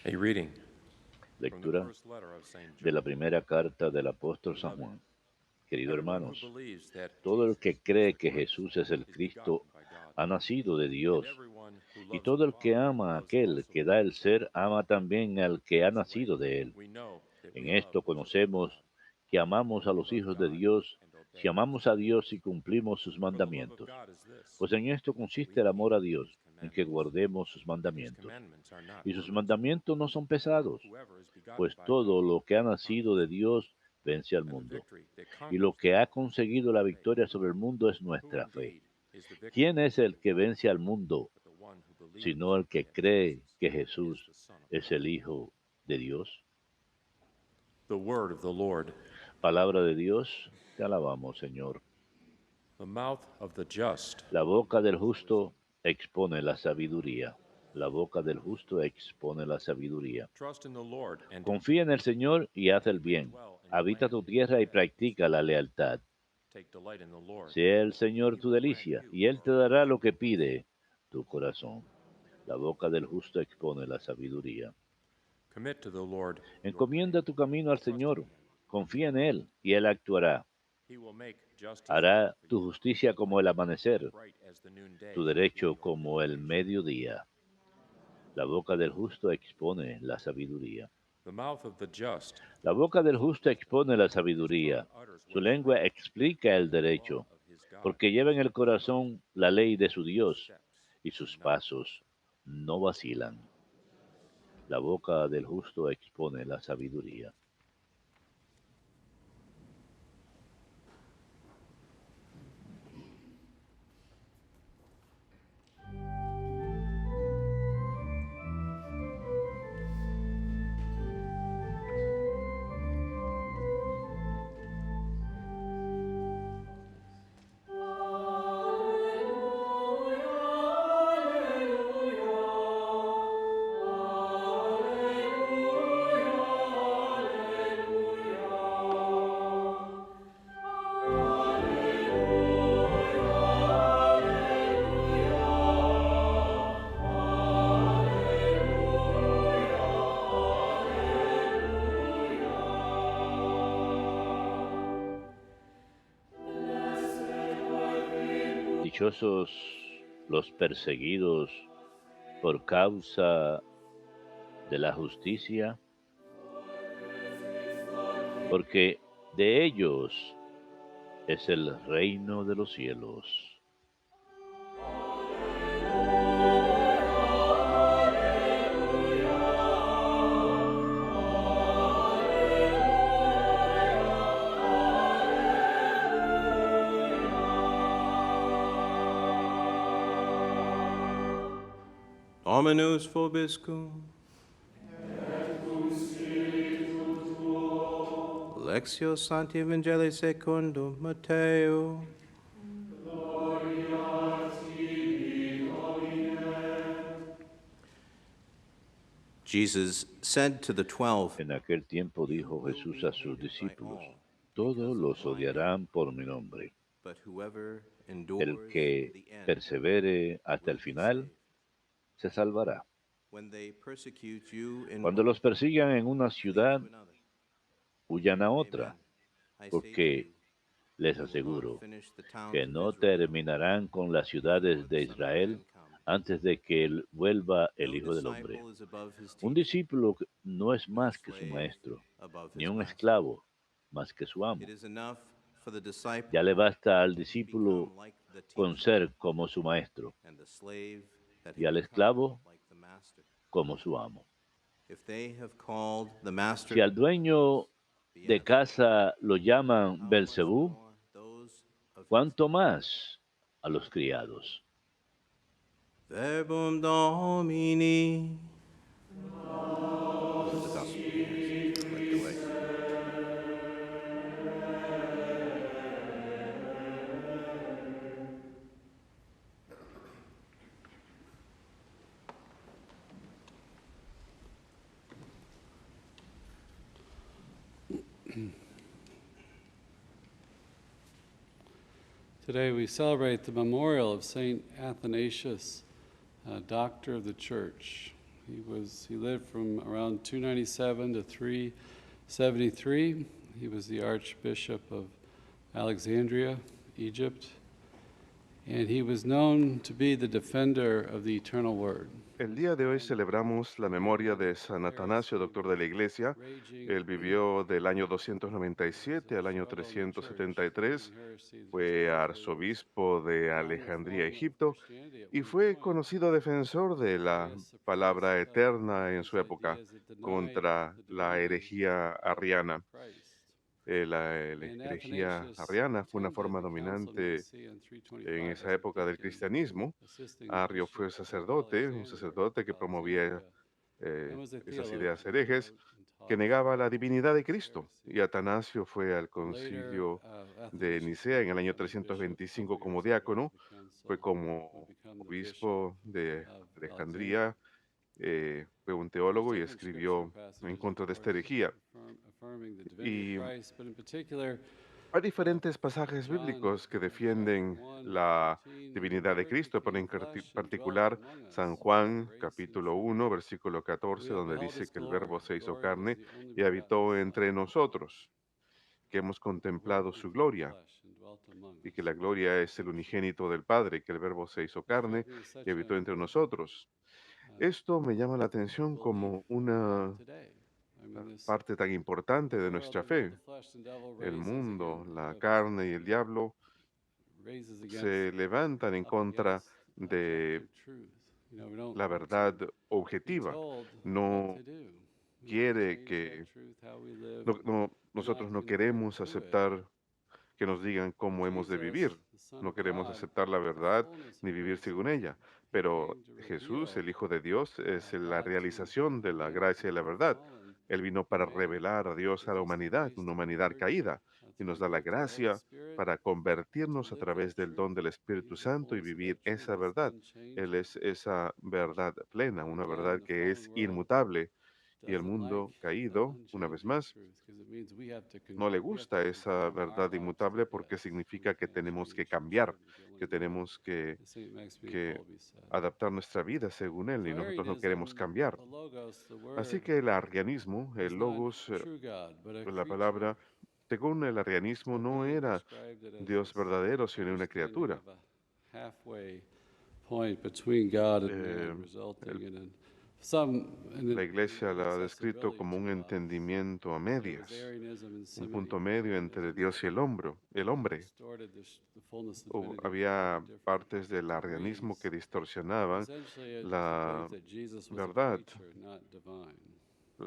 A reading from the Lectura first letter of St. de la John. primera carta del apóstol San Beloved, Juan. Queridos everyone who hermanos, believes that todo el Jesus que is cree the que Christ Jesús es el is Cristo begotten by God, ha nacido de and Dios, everyone who y loves the todo el que Father ama a loves aquel also que the da one el who ser, has been ama born. también al que ha This way, nacido de él. we know that En we love esto the children of conocemos God, que amamos a when we los love hijos de God Dios and si obey His amamos a Dios commands. y cumplimos sus For the love of mandamientos. God is this, Pues en esto that consiste we el keep amor a Dios, His en que commandments, guardemos sus and His mandamientos. commandments are not Y sus burdensome. mandamientos no son pesados, Whoever is begotten pues by todo God lo que ha nacido conquers de the world, Dios vence al and the mundo. victory that Y lo conquers the que ha world is conseguido our la faith. victoria sobre el mundo es Who nuestra fe. indeed is the victor ¿Quién es el but que God? vence al mundo, But the one who believes sino el que that cree Jesus que is Jesús the Son of es God? el Hijo de Dios? The word of the Lord. Palabra de Dios, te alabamos, Señor. The mouth of the just La boca del is wisdom. justo expone la sabiduría. La boca del justo expone la sabiduría. Trust in the Lord and do Confía en el Señor y haz that el you may bien. dwell in your Habita land tu in tierra y steadfast practica la love. lealtad. Take delight in the Lord, Sea el and Señor he tu will grant delicia, you y Él your te dará heart's lo que desires. pide tu corazón. La boca del justo expone la sabiduría. Commit to the Lord your way. Encomienda tu camino al Trust in Señor. him, and he Confía en will Él, act. y Él actuará. He will make justice dawn Hará for tu you, justicia like como el the dawn, amanecer, bright as the tu noonday, derecho in your como el vindication. mediodía. La boca del justo expone la sabiduría. The mouth of the just La boca del is justo wisdom. expone la His sabiduría. tongue utters Su what is lengua right. explica el The law derecho, of his God porque lleva en is el upright. corazón la ley de su His Dios, steps y do sus not pasos falter. no vacilan. La boca del justo expone la sabiduría. Dichosos los perseguidos por causa de la justicia, porque de ellos es el reino de los cielos. Dominus vobiscum. Lectio Sancti Evangelii secundum Matteo. Jesus said to the 12, En aquel tiempo "You dijo will Jesús be a sus hated by discípulos, all todos because of los my name, odiarán por mi nombre. but whoever El endures to que the end persevere hasta will el be final saved. se salvará. When they persecute you in Cuando one los city, persigan en una flee ciudad, to another. huyan a Amen. otra, I say to porque you, les you will not aseguro finish the towns que of no Israel terminarán con las before ciudades the de Son of Israel Man comes. antes de que vuelva el No Hijo del Hombre. disciple is above his Un teacher, discípulo no es no más que su slave maestro, above ni his un master. esclavo más que su It amo. is enough for the disciple Ya le basta al that he discípulo become like the con teacher, ser como su maestro, and the slave that y he al become esclavo like the master. como su amo. If they have called the master Si al dueño de Beelzebub, casa lo llaman how much Belcebú, more those of his ¿cuánto creation? más a los criados? Verbum Domini. This is the gospel of the Lord. Let the way. Today we celebrate the memorial of Saint Athanasius, doctor of the Church. He lived from around 297 to 373. He was the Archbishop of Alexandria, Egypt, and he was known to be the defender of the eternal word. El día de hoy celebramos la memoria de San Atanasio, doctor de la Iglesia. Él vivió del año 297 al año 373, fue arzobispo de Alejandría, Egipto, y fue conocido defensor de la palabra eterna en su época contra la herejía arriana. La herejía arriana fue una forma dominante en esa época del cristianismo. Arrio fue un sacerdote que promovía esas ideas herejes, que negaba la divinidad de Cristo. Y Atanasio fue al concilio de Nicea en el año 325 como diácono, fue como obispo de Alejandría, fue un teólogo y escribió en contra de esta herejía. Y hay diferentes pasajes bíblicos que defienden la divinidad de Cristo, pero en particular San Juan capítulo 1, versículo 14, donde dice que el Verbo se hizo carne y habitó entre nosotros, que hemos contemplado su gloria y que la gloria es el unigénito del Padre, que el Verbo se hizo carne y habitó entre nosotros. Esto me llama la atención como una parte tan importante de nuestra fe. El mundo, la carne y el diablo se levantan en contra de la verdad objetiva. No quiere que nosotros no queremos aceptar que nos digan cómo hemos de vivir. No queremos aceptar la verdad ni vivir según ella. Pero Jesús, el Hijo de Dios, es la realización de la gracia y la verdad. Él vino para revelar a Dios a la humanidad, una humanidad caída, y nos da la gracia para convertirnos a través del don del Espíritu Santo y vivir esa verdad. Él es esa verdad plena, una verdad que es inmutable. Y el mundo caído, una vez más, no le gusta esa verdad inmutable porque significa que tenemos que cambiar, que tenemos que adaptar nuestra vida según él y nosotros no queremos cambiar. Así que el arrianismo, el logos, la palabra, según el arrianismo no era Dios verdadero, sino una criatura. La Iglesia la ha descrito como un entendimiento a medias, un punto medio entre Dios y el hombre. Había partes del arrianismo que distorsionaban la verdad,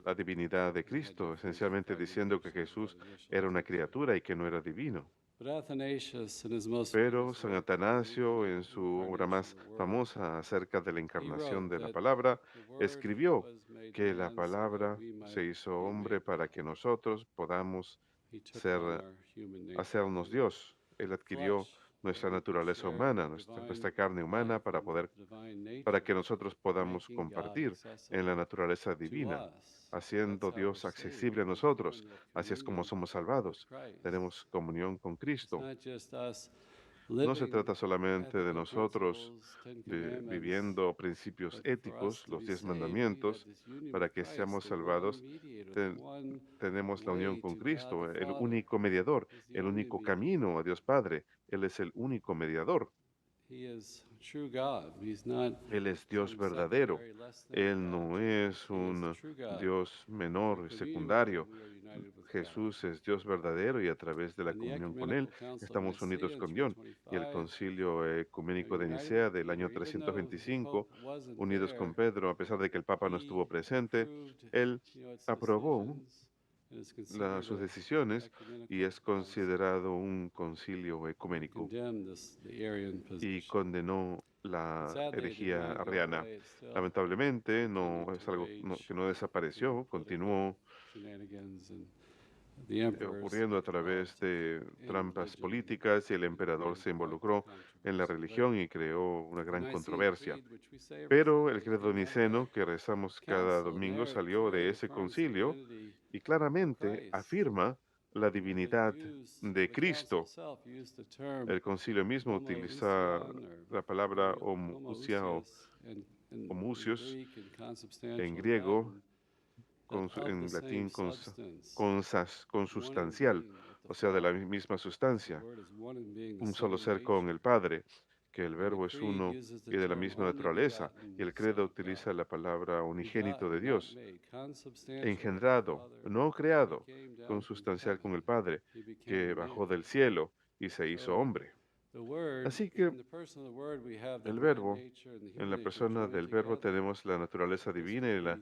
la divinidad de Cristo, esencialmente diciendo que Jesús era una criatura y que no era divino. Pero San Atanasio, en su obra más famosa acerca de la encarnación de la palabra, escribió que la palabra se hizo hombre para que nosotros podamos hacernos Dios. Él adquirió nuestra naturaleza humana, nuestra carne humana para que nosotros podamos compartir en la naturaleza divina, haciendo Dios accesible a nosotros. Así es como somos salvados. Tenemos comunión con Cristo. No se trata solamente de nosotros viviendo principios éticos, los 10 mandamientos, para que seamos salvados. Tenemos la unión con Cristo, el único mediador, el único camino a Dios Padre. Él es el único mediador. Él es Dios verdadero. Él no es un Dios menor, secundario. Jesús es Dios verdadero y a través de la comunión con Él estamos unidos con Dios. Y el concilio ecuménico de Nicea del año 325, unidos con Pedro, a pesar de que el Papa no estuvo presente, él aprobó sus decisiones y es considerado un concilio ecuménico y condenó la herejía arriana. Lamentablemente no es algo que no desapareció, continuó ocurriendo a través de trampas políticas y el emperador se involucró en la religión y creó una gran controversia. Pero el credo niceno que rezamos cada domingo salió de ese concilio y claramente afirma la divinidad de Cristo. El concilio mismo utiliza la palabra homoousia o o mucius, en griego, en latín consustancial, o sea, de la misma sustancia, un solo ser con el Padre, que el Verbo es uno y de la misma naturaleza, y el credo utiliza la palabra unigénito de Dios, engendrado, no creado, consustancial con el Padre, que bajó del cielo y se hizo hombre. Así que el Verbo, en la persona del Verbo tenemos la naturaleza divina y la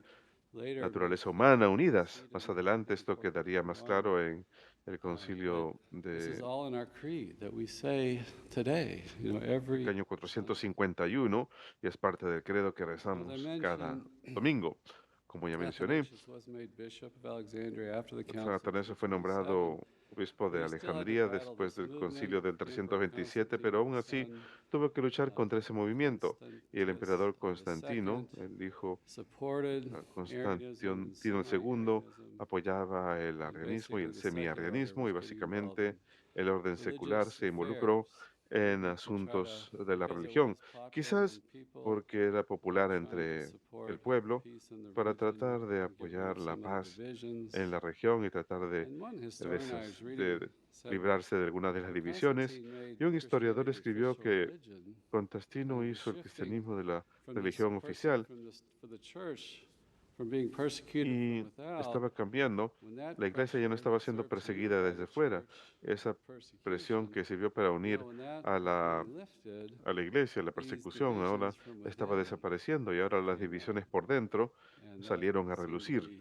naturaleza humana unidas. Más adelante esto quedaría más claro en el concilio de año 451 y es parte del credo que rezamos cada domingo. Como ya mencioné, San Atanasio fue nombrado obispo de Alejandría después del concilio del 327, pero aún así tuvo que luchar contra ese movimiento. Y el emperador Constantino, el hijo Constantino II, apoyaba el arrianismo y el semi-arrianismo, y básicamente el orden secular se involucró en asuntos de la religión, quizás porque era popular entre el pueblo, para tratar de apoyar la paz en la región y tratar de librarse de algunas de las divisiones. Y un historiador escribió que Constantino hizo el cristianismo de la religión oficial y estaba cambiando. La iglesia ya no estaba siendo perseguida desde fuera. Esa presión que sirvió para unir a la iglesia, la persecución, ahora estaba desapareciendo y ahora las divisiones por dentro salieron a relucir.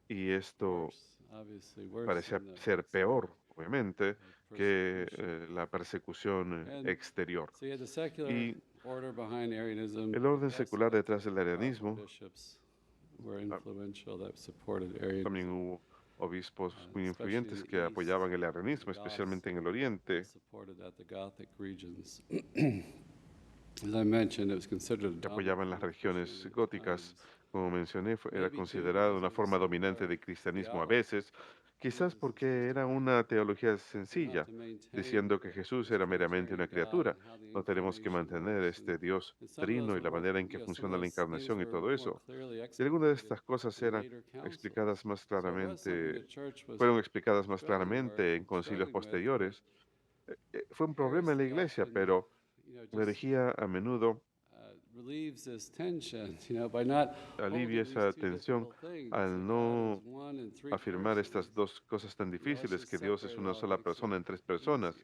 Y esto parecía ser peor, obviamente, que la persecución exterior. Y el orden secular detrás del arianismo, también hubo obispos muy influyentes que apoyaban el arianismo, especialmente en el oriente, que apoyaban las regiones góticas. Como mencioné, era considerado una forma dominante de cristianismo a veces, quizás porque era una teología sencilla, diciendo que Jesús era meramente una criatura. No tenemos que mantener este Dios trino y la manera en que funciona la encarnación y todo eso. Y algunas de estas cosas fueron explicadas más claramente en concilios posteriores. Fue un problema en la iglesia, pero la herejía a menudo alivia esa tensión al no afirmar estas dos cosas tan difíciles, que Dios es una sola persona en tres personas.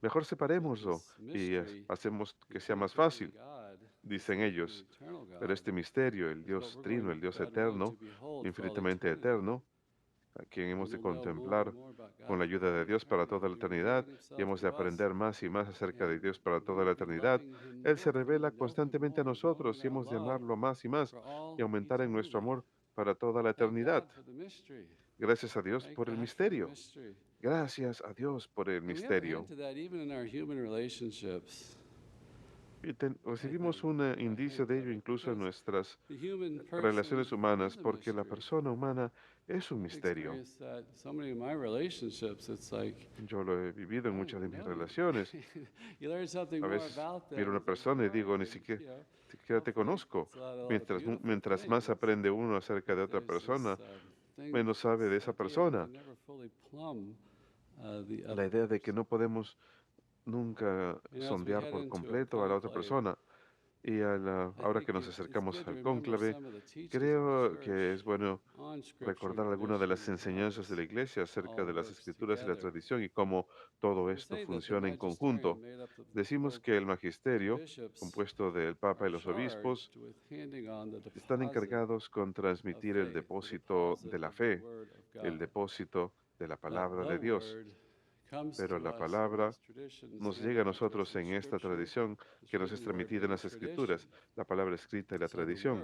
Mejor separémoslo y hacemos que sea más fácil, dicen ellos. Pero este misterio, el Dios trino, el Dios eterno, infinitamente eterno, a quien hemos de contemplar con la ayuda de Dios para toda la eternidad, y hemos de aprender más y más acerca de Dios para toda la eternidad. Él se revela constantemente a nosotros y hemos de amarlo más y más y aumentar en nuestro amor para toda la eternidad. Gracias a Dios por el misterio. Gracias a Dios por el misterio. Y recibimos un indicio de ello incluso en nuestras relaciones humanas, porque la persona humana es un misterio. Yo lo he vivido en muchas de mis relaciones. A veces miro a una persona y digo, ni siquiera te conozco. Mientras más aprende uno acerca de otra persona, menos sabe de esa persona. La idea de que no podemos nunca sondear por completo a la otra persona. Y ahora que nos acercamos al cónclave, creo que es bueno recordar algunas de las enseñanzas de la Iglesia acerca de las Escrituras y la tradición y cómo todo esto funciona en conjunto. Decimos que el magisterio, compuesto del Papa y los obispos, están encargados con transmitir el depósito de la fe, el depósito de la palabra de Dios. Pero la palabra nos llega a nosotros en esta tradición que nos es transmitida en las Escrituras, la palabra escrita y la tradición.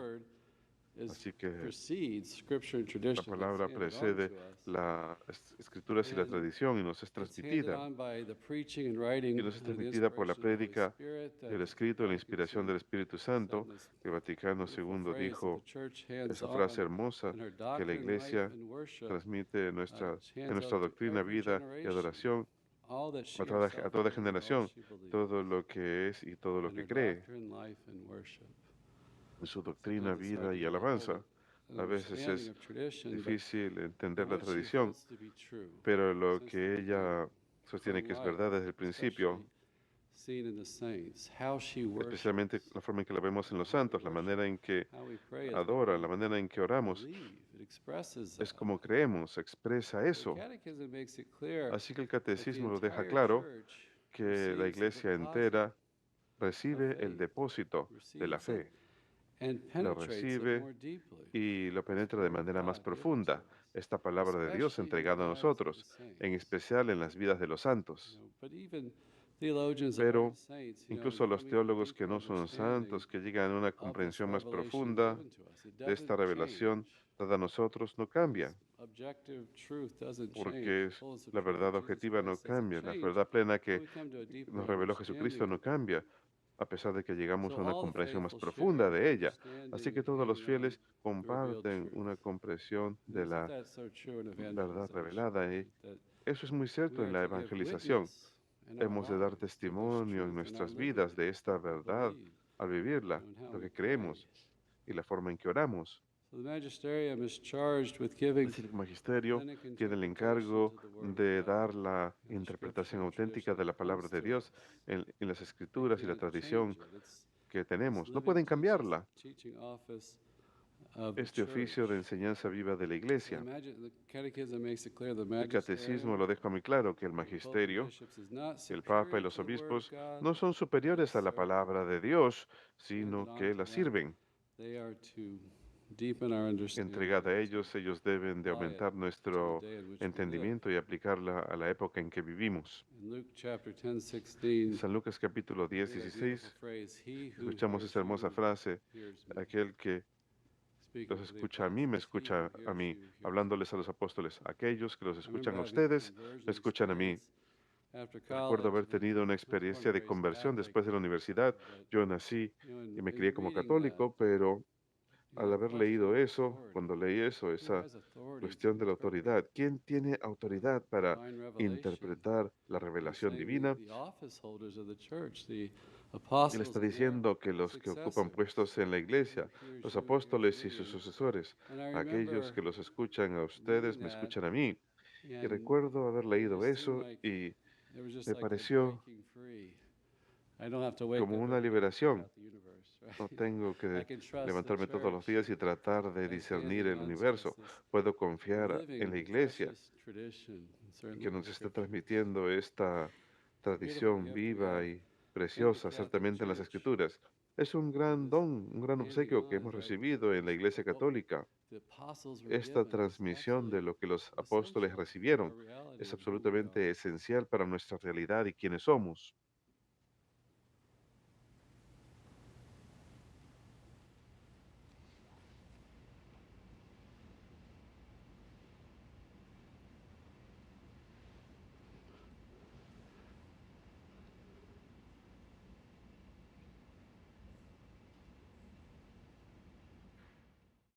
Así que la palabra precede las Escrituras y la tradición y nos es transmitida. Y nos es transmitida por la prédica, el escrito y la inspiración del Espíritu Santo. El Vaticano II dijo esa frase hermosa que la Iglesia transmite en nuestra doctrina, vida y adoración a toda generación, todo lo que es y todo lo que cree. en su doctrina, vida y alabanza. A veces es difícil entender la tradición, pero lo que ella sostiene que es verdad desde el principio, especialmente la forma en que la vemos en los santos, la manera en que adora, la manera en que oramos, es como creemos, expresa eso. Así que el catecismo lo deja claro que la iglesia entera recibe el depósito de la fe, lo recibe y lo penetra de manera más profunda, esta palabra de Dios entregada a nosotros, en especial en las vidas de los santos. Pero incluso los teólogos que no son santos, que llegan a una comprensión más profunda de esta revelación dada a nosotros, no cambian, porque la verdad objetiva no cambia, la verdad plena que nos reveló Jesucristo no cambia, a pesar de que llegamos a una comprensión más profunda de ella. Así que todos los fieles comparten una comprensión de la verdad revelada. Y eso es muy cierto en la evangelización. Hemos de dar testimonio en nuestras vidas de esta verdad al vivirla, lo que creemos y la forma en que oramos. Así que el magisterio tiene el encargo de dar la interpretación auténtica de la palabra de Dios en las escrituras y la tradición que tenemos. No pueden cambiarla. Este oficio de enseñanza viva de la Iglesia. El catecismo lo deja muy claro que el magisterio, el Papa y los obispos no son superiores a la palabra de Dios, sino que la sirven. Entregada a ellos, ellos deben de aumentar nuestro entendimiento y aplicarla a la época en que vivimos. En San Lucas capítulo 10, 16, escuchamos esta hermosa frase: aquel que los escucha a mí, me escucha a mí, hablándoles a los apóstoles. Aquellos que los escuchan a ustedes, me escuchan a mí. Recuerdo haber tenido una experiencia de conversión después de la universidad. Yo nací y me crié como católico, pero al haber leído eso, cuando leí eso, esa cuestión de la autoridad, ¿quién tiene autoridad para interpretar la revelación divina? Él está diciendo que los que ocupan puestos en la iglesia, los apóstoles y sus sucesores, aquellos que los escuchan a ustedes, me escuchan a mí. Y recuerdo haber leído eso y me pareció como una liberación. No tengo que levantarme todos los días y tratar de discernir el universo. Puedo confiar en la iglesia que nos está transmitiendo esta tradición viva y preciosa, ciertamente en las Escrituras. Es un gran don, un gran obsequio que hemos recibido en la Iglesia Católica. Esta transmisión de lo que los apóstoles recibieron es absolutamente esencial para nuestra realidad y quiénes somos.